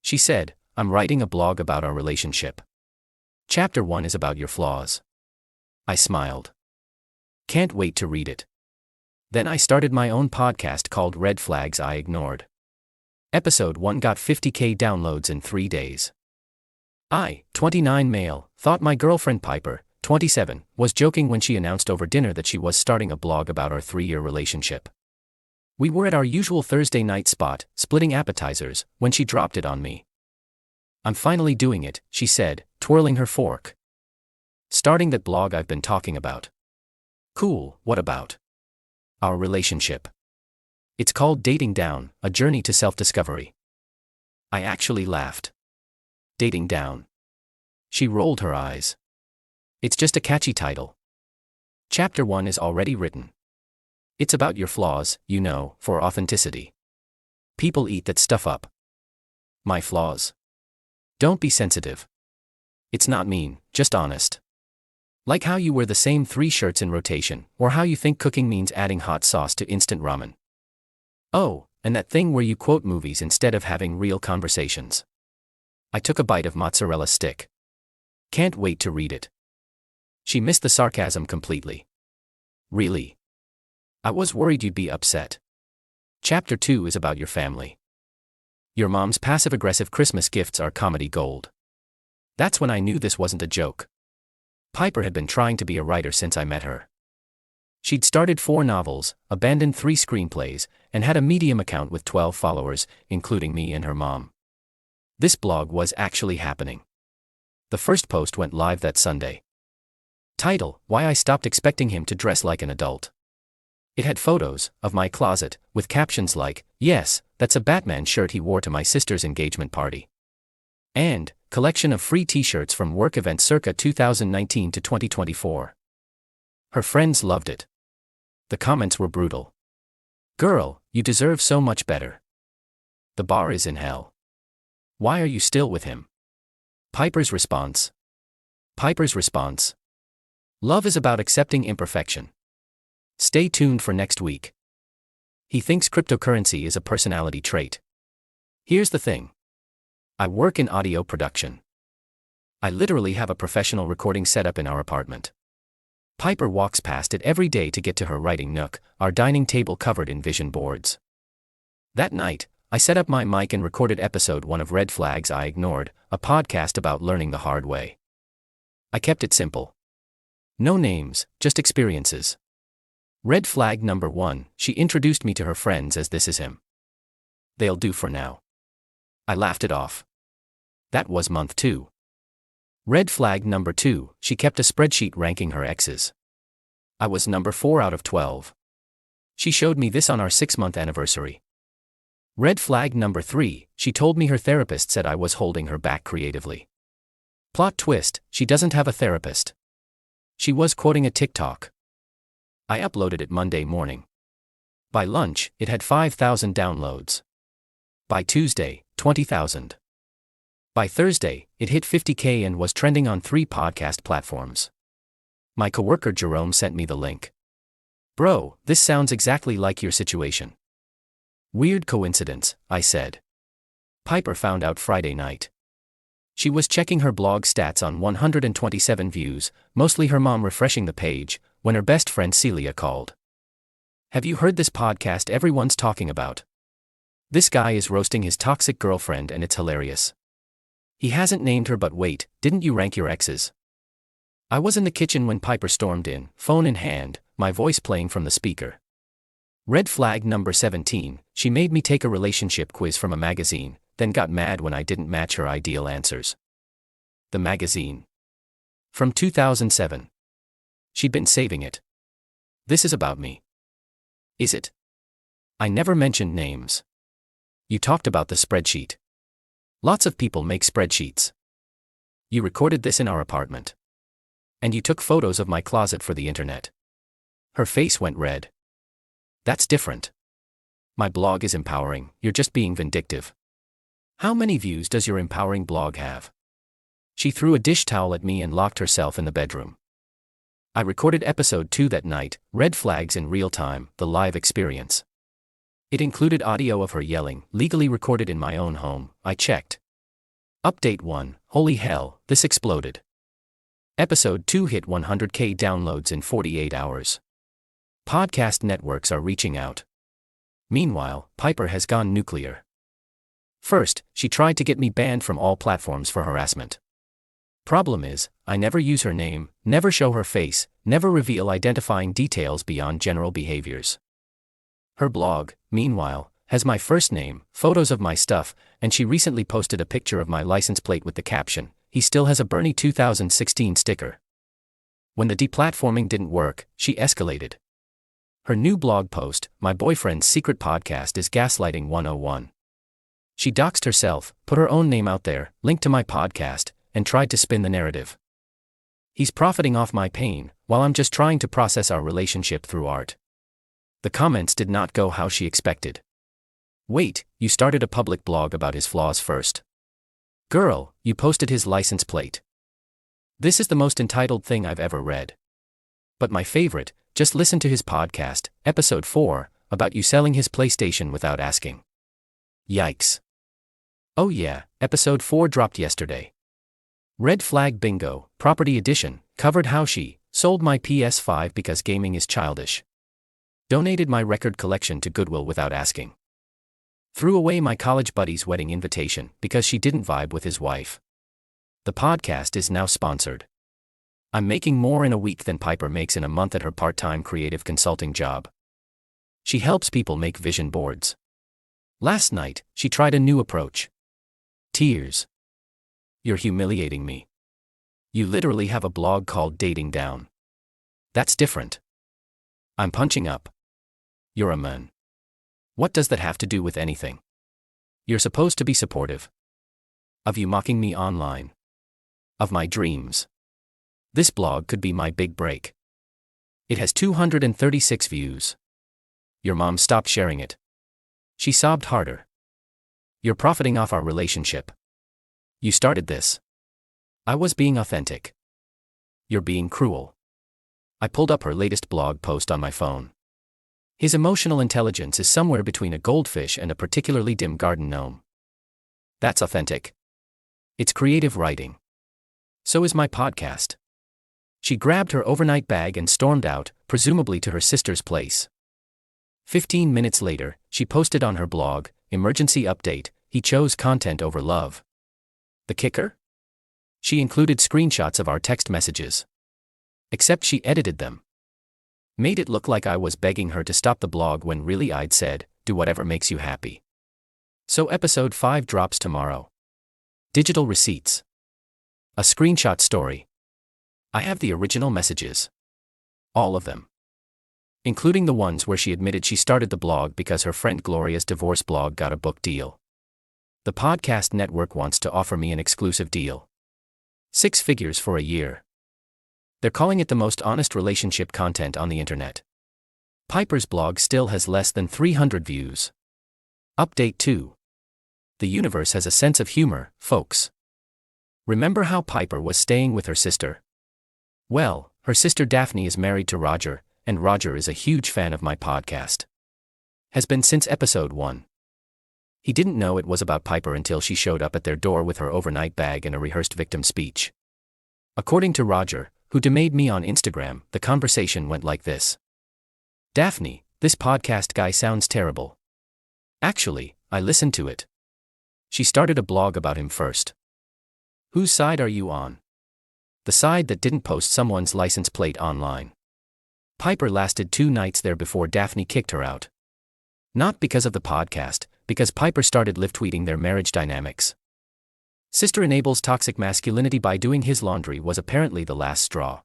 She said, "I'm writing a blog about our relationship. Chapter 1 is about your flaws." I smiled. Can't wait to read it. Then I started my own podcast called Red Flags I Ignored. Episode 1 got 50,000 downloads in 3 days. I, 29 male, thought my girlfriend Piper, 27, was joking when she announced over dinner that she was starting a blog about our 3-year relationship. We were at our usual Thursday night spot, splitting appetizers, when she dropped it on me. "I'm finally doing it," she said, twirling her fork. "Starting that blog I've been talking about." "Cool, what about?" "Our relationship. It's called Dating Down, A Journey to Self-Discovery." I actually laughed. Dating Down. She rolled her eyes. "It's just a catchy title." Chapter 1 is already written. It's about your flaws, you know, for authenticity. People eat that stuff up. My flaws. Don't be sensitive. It's not mean, just honest. Like how you wear the same 3 shirts in rotation, or how you think cooking means adding hot sauce to instant ramen. Oh, and that thing where you quote movies instead of having real conversations. I took a bite of mozzarella stick. Can't wait to read it. She missed the sarcasm completely. Really? I was worried you'd be upset. Chapter 2 is about your family. Your mom's passive-aggressive Christmas gifts are comedy gold. That's when I knew this wasn't a joke. Piper had been trying to be a writer since I met her. She'd started 4 novels, abandoned 3 screenplays, and had a Medium account with 12 followers, including me and her mom. This blog was actually happening. The first post went live that Sunday. Title: Why I Stopped Expecting Him to Dress Like an Adult. It had photos of my closet, with captions like, "Yes, that's a Batman shirt he wore to my sister's engagement party." And, collection of free t-shirts from work events circa 2019 to 2024. Her friends loved it. The comments were brutal. "Girl, you deserve so much better. The bar is in hell. Why are you still with him?" Piper's response. Love is about accepting imperfection. Stay tuned for next week. He thinks cryptocurrency is a personality trait. Here's the thing. I work in audio production. I literally have a professional recording setup in our apartment. Piper walks past it every day to get to her writing nook, our dining table covered in vision boards. That night, I set up my mic and recorded episode 1 of Red Flags I Ignored, a podcast about learning the hard way. I kept it simple. No names, just experiences. Red flag number 1, she introduced me to her friends as "This is him. They'll do for now." I laughed it off. That was month 2. Red flag number 2, she kept a spreadsheet ranking her exes. I was number 4 out of 12. She showed me this on our 6-month anniversary. Red flag number 3, she told me her therapist said I was holding her back creatively. Plot twist, she doesn't have a therapist. She was quoting a TikTok. I uploaded it Monday morning. By lunch, it had 5,000 downloads. By Tuesday, 20,000. By Thursday, it hit 50,000 and was trending on 3 podcast platforms. My coworker Jerome sent me the link. "Bro, this sounds exactly like your situation." "Weird coincidence," I said. Piper found out Friday night. She was checking her blog stats on 127 views, mostly her mom refreshing the page, when her best friend Celia called. "Have you heard this podcast everyone's talking about? This guy is roasting his toxic girlfriend and it's hilarious. He hasn't named her, but wait, didn't you rank your exes?" I was in the kitchen when Piper stormed in, phone in hand, my voice playing from the speaker. Red flag number 17, she made me take a relationship quiz from a magazine, then got mad when I didn't match her ideal answers. The magazine. From 2007. She'd been saving it. This is about me. Is it? I never mentioned names. You talked about the spreadsheet. Lots of people make spreadsheets. You recorded this in our apartment. And you took photos of my closet for the internet. Her face went red. That's different. My blog is empowering, you're just being vindictive. How many views does your empowering blog have? She threw a dish towel at me and locked herself in the bedroom. I recorded episode 2 that night, Red Flags in Real Time, the live experience. It included audio of her yelling, legally recorded in my own home. I checked. Update 1, holy hell, this exploded. Episode 2 hit 100K downloads in 48 hours. Podcast networks are reaching out. Meanwhile, Piper has gone nuclear. First, she tried to get me banned from all platforms for harassment. Problem is, I never use her name, never show her face, never reveal identifying details beyond general behaviors. Her blog, meanwhile, has my first name, photos of my stuff, and she recently posted a picture of my license plate with the caption, "He still has a Bernie 2016 sticker." When the deplatforming didn't work, she escalated. Her new blog post, "My Boyfriend's Secret Podcast is Gaslighting 101." She doxed herself, put her own name out there, linked to my podcast, and tried to spin the narrative. He's profiting off my pain, while I'm just trying to process our relationship through art. The comments did not go how she expected. Wait, you started a public blog about his flaws first. Girl, you posted his license plate. This is the most entitled thing I've ever read. But my favorite, just listen to his podcast, episode 4, about you selling his PlayStation without asking. Yikes. Oh yeah, episode 4 dropped yesterday. Red Flag Bingo, Property Edition, covered how she sold my PS5 because gaming is childish. Donated my record collection to Goodwill without asking. Threw away my college buddy's wedding invitation because she didn't vibe with his wife. The podcast is now sponsored. I'm making more in a week than Piper makes in a month at her part-time creative consulting job. She helps people make vision boards. Last night, she tried a new approach. Tears. You're humiliating me. You literally have a blog called Dating Down. That's different. I'm punching up. You're a man. What does that have to do with anything? You're supposed to be supportive. Of you mocking me online. Of my dreams. This blog could be my big break. It has 236 views. Your mom stopped sharing it. She sobbed harder. You're profiting off our relationship. You started this. I was being authentic. You're being cruel. I pulled up her latest blog post on my phone. His emotional intelligence is somewhere between a goldfish and a particularly dim garden gnome. That's authentic. It's creative writing. So is my podcast. She grabbed her overnight bag and stormed out, presumably to her sister's place. 15 minutes later, she posted on her blog, "Emergency update, he chose content over love." The kicker? She included screenshots of our text messages. Except she edited them. Made it look like I was begging her to stop the blog when really I'd said, "Do whatever makes you happy." So episode 5 drops tomorrow. Digital receipts. A screenshot story. I have the original messages. All of them. Including the ones where she admitted she started the blog because her friend Gloria's divorce blog got a book deal. The podcast network wants to offer me an exclusive deal. 6 figures for a year. They're calling it the most honest relationship content on the internet. Piper's blog still has less than 300 views. Update 2. The universe has a sense of humor, folks. Remember how Piper was staying with her sister? Well, her sister Daphne is married to Roger, and Roger is a huge fan of my podcast. Has been since episode 1. He didn't know it was about Piper until she showed up at their door with her overnight bag and a rehearsed victim speech. According to Roger, who DM'd me on Instagram, the conversation went like this. "Daphne, this podcast guy sounds terrible. Actually, I listened to it. She started a blog about him first. Whose side are you on? The side that didn't post someone's license plate online." Piper lasted 2 nights there before Daphne kicked her out. Not because of the podcast, because Piper started live tweeting their marriage dynamics. Sister enables toxic masculinity by doing his laundry was apparently the last straw.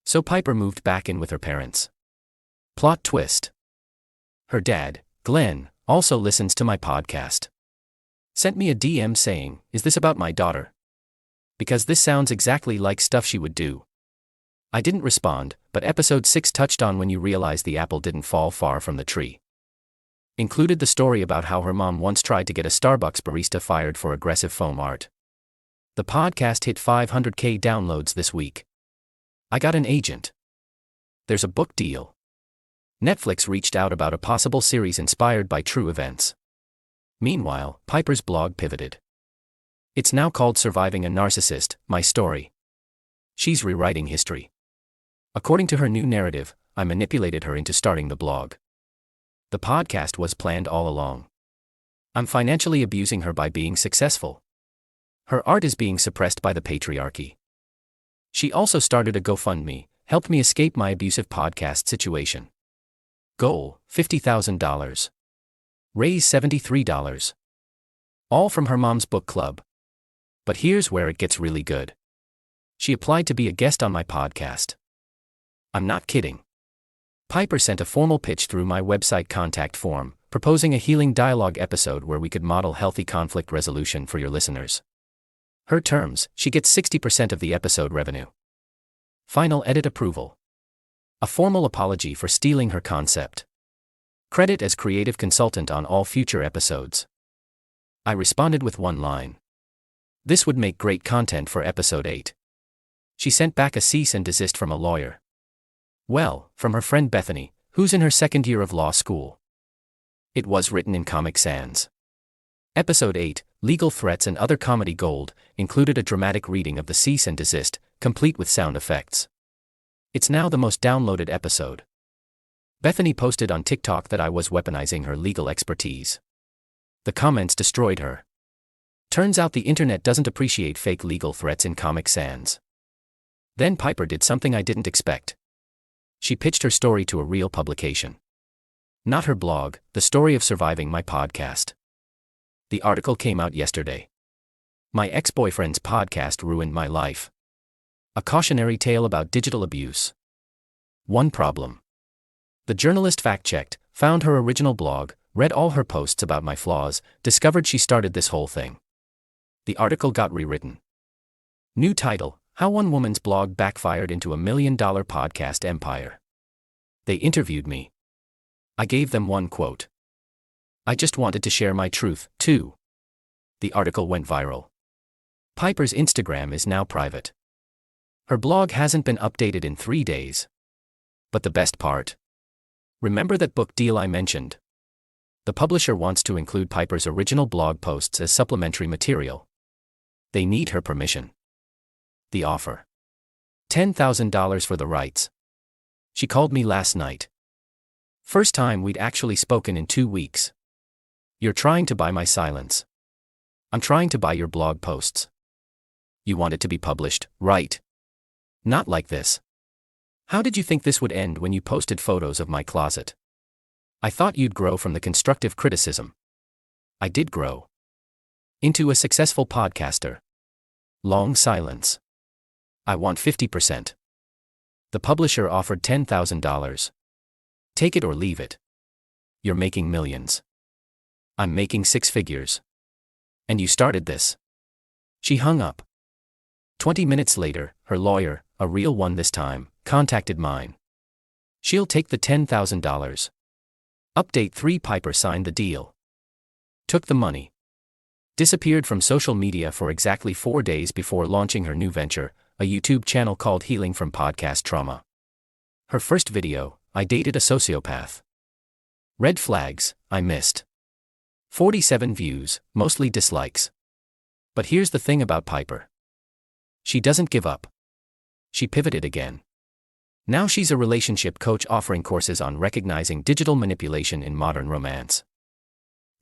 So Piper moved back in with her parents. Plot twist. Her dad, Glenn, also listens to my podcast. Sent me a DM saying, "Is this about my daughter? Because this sounds exactly like stuff she would do." I didn't respond, but episode 6 touched on when you realize the apple didn't fall far from the tree. Included the story about how her mom once tried to get a Starbucks barista fired for aggressive foam art. The podcast hit 500K downloads this week. I got an agent. There's a book deal. Netflix reached out about a possible series inspired by true events. Meanwhile, Piper's blog pivoted. It's now called Surviving a Narcissist, My Story. She's rewriting history. According to her new narrative, I manipulated her into starting the blog. The podcast was planned all along. I'm financially abusing her by being successful. Her art is being suppressed by the patriarchy. She also started a GoFundMe, helped me escape my abusive podcast situation. Goal, $50,000. Raise $73. All from her mom's book club. But here's where it gets really good. She applied to be a guest on my podcast. I'm not kidding. Piper sent a formal pitch through my website contact form, proposing a healing dialogue episode where we could model healthy conflict resolution for your listeners. Her terms, she gets 60% of the episode revenue. Final edit approval. A formal apology for stealing her concept. Credit as creative consultant on all future episodes. I responded with one line. This would make great content for episode 8. She sent back a cease and desist from a lawyer. Well, from her friend Bethany, who's in her second year of law school. It was written in Comic Sans. Episode 8, Legal Threats and Other Comedy Gold, included a dramatic reading of the cease and desist, complete with sound effects. It's now the most downloaded episode. Bethany posted on TikTok that I was weaponizing her legal expertise. The comments destroyed her. Turns out the internet doesn't appreciate fake legal threats in Comic Sans. Then Piper did something I didn't expect. She pitched her story to a real publication. Not her blog, The Story of Surviving My Podcast. The article came out yesterday. My ex-boyfriend's podcast ruined my life. A cautionary tale about digital abuse. One problem. The journalist fact-checked, found her original blog, read all her posts about my flaws, discovered she started this whole thing. The article got rewritten. New title, How One Woman's Blog Backfired into a $1 Million Podcast Empire. They interviewed me. I gave them one quote. I just wanted to share my truth, too. The article went viral. Piper's Instagram is now private. Her blog hasn't been updated in 3 days. But the best part? Remember that book deal I mentioned? The publisher wants to include Piper's original blog posts as supplementary material. They need her permission. The offer. $10,000 for the rights. She called me last night. First time we'd actually spoken in 2 weeks. You're trying to buy my silence. I'm trying to buy your blog posts. You want it to be published, right? Not like this. How did you think this would end when you posted photos of my closet? I thought you'd grow from the constructive criticism. I did grow. Into a successful podcaster. Long silence. I want 50%. The publisher offered $10,000. Take it or leave it. You're making millions. I'm making 6 figures. And you started this. She hung up. 20 minutes later, her lawyer, a real one this time, contacted mine. She'll take the $10,000. Update 3 Piper signed the deal. Took the money. Disappeared from social media for exactly 4 days before launching her new venture, a YouTube channel called Healing from Podcast Trauma. Her first video, I dated a sociopath. Red flags, I missed. 47 views, mostly dislikes. But here's the thing about Piper. She doesn't give up. She pivoted again. Now she's a relationship coach offering courses on recognizing digital manipulation in modern romance.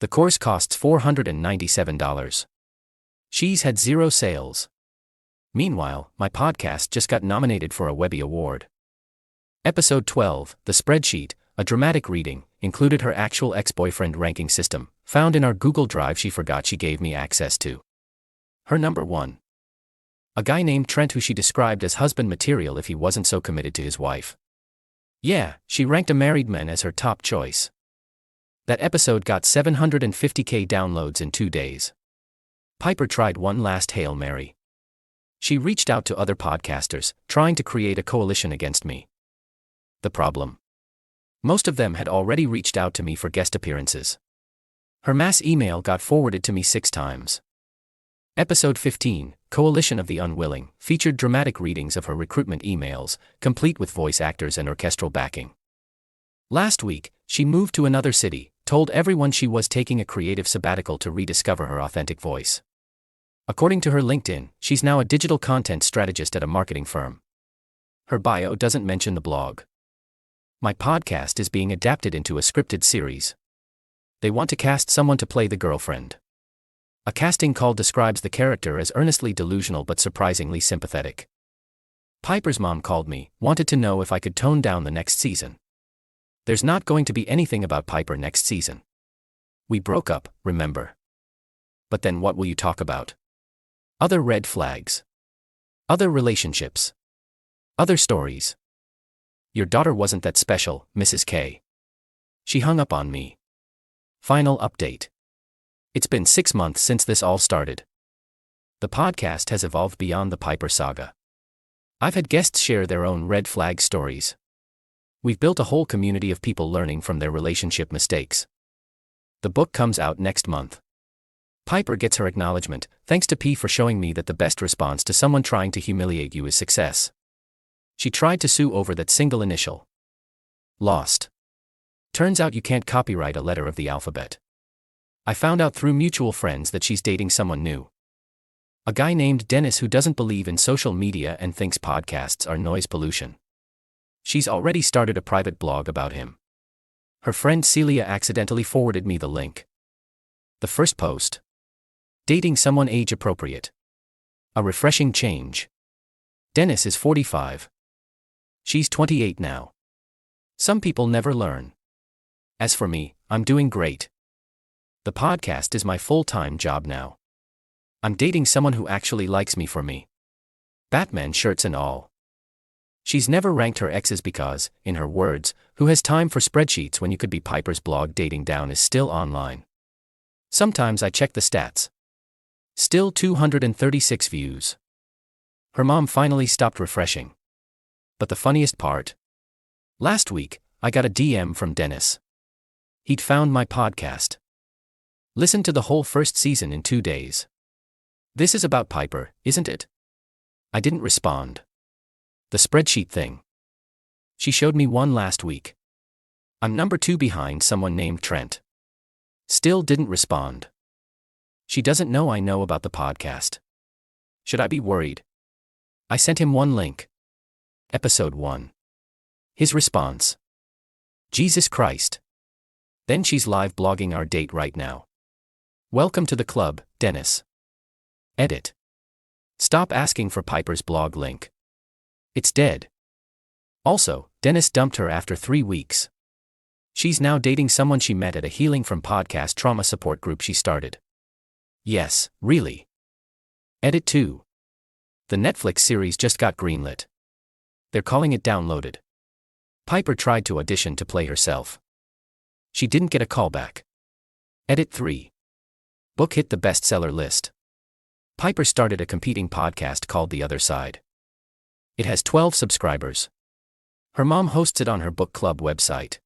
The course costs $497. She's had 0 sales. Meanwhile, my podcast just got nominated for a Webby Award. Episode 12, The Spreadsheet, a dramatic reading, included her actual ex-boyfriend ranking system, found in our Google Drive she forgot she gave me access to. Her number 1. A guy named Trent who she described as husband material if he wasn't so committed to his wife. Yeah, she ranked a married man as her top choice. That episode got 750,000 downloads in 2 days. Piper tried one last Hail Mary. She reached out to other podcasters, trying to create a coalition against me. The problem? Most of them had already reached out to me for guest appearances. Her mass email got forwarded to me 6 times. Episode 15, Coalition of the Unwilling, featured dramatic readings of her recruitment emails, complete with voice actors and orchestral backing. Last week, she moved to another city, told everyone she was taking a creative sabbatical to rediscover her authentic voice. According to her LinkedIn, she's now a digital content strategist at a marketing firm. Her bio doesn't mention the blog. My podcast is being adapted into a scripted series. They want to cast someone to play the girlfriend. A casting call describes the character as earnestly delusional but surprisingly sympathetic. Piper's mom called me, wanted to know if I could tone down the next season. There's not going to be anything about Piper next season. We broke up, remember? But then what will you talk about? Other red flags. Other relationships. Other stories. Your daughter wasn't that special, Mrs. K. She hung up on me. Final update. It's been 6 months since this all started. The podcast has evolved beyond the Piper saga. I've had guests share their own red flag stories. We've built a whole community of people learning from their relationship mistakes. The book comes out next month. Piper gets her acknowledgement, thanks to P for showing me that the best response to someone trying to humiliate you is success. She tried to sue over that single initial. Lost. Turns out you can't copyright a letter of the alphabet. I found out through mutual friends that she's dating someone new. A guy named Dennis who doesn't believe in social media and thinks podcasts are noise pollution. She's already started a private blog about him. Her friend Celia accidentally forwarded me the link. The first post. Dating someone age appropriate. A refreshing change. Dennis is 45. She's 28 now. Some people never learn. As for me, I'm doing great. The podcast is my full-time job now. I'm dating someone who actually likes me for me. Batman shirts and all. She's never ranked her exes because, in her words, who has time for spreadsheets when you could be Piper's blog dating down is still online. Sometimes I check the stats. Still 236 views. Her mom finally stopped refreshing. But the funniest part? Last week, I got a DM from Dennis. He'd found my podcast. Listened to the whole first season in 2 days. This is about Piper, isn't it? I didn't respond. The spreadsheet thing. She showed me one last week. I'm number 2 behind someone named Trent. Still didn't respond. She doesn't know I know about the podcast. Should I be worried? I sent him one link. Episode 1. His response. Jesus Christ. Then she's live blogging our date right now. Welcome to the club, Dennis. Edit. Stop asking for Piper's blog link. It's dead. Also, Dennis dumped her after 3 weeks. She's now dating someone she met at a Healing from Podcast trauma support group she started. Yes, really. Edit 2. The Netflix series just got greenlit. They're calling it Downloaded. Piper tried to audition to play herself. She didn't get a callback. Edit 3. Book hit the bestseller list. Piper started a competing podcast called The Other Side. It has 12 subscribers. Her mom hosts it on her book club website.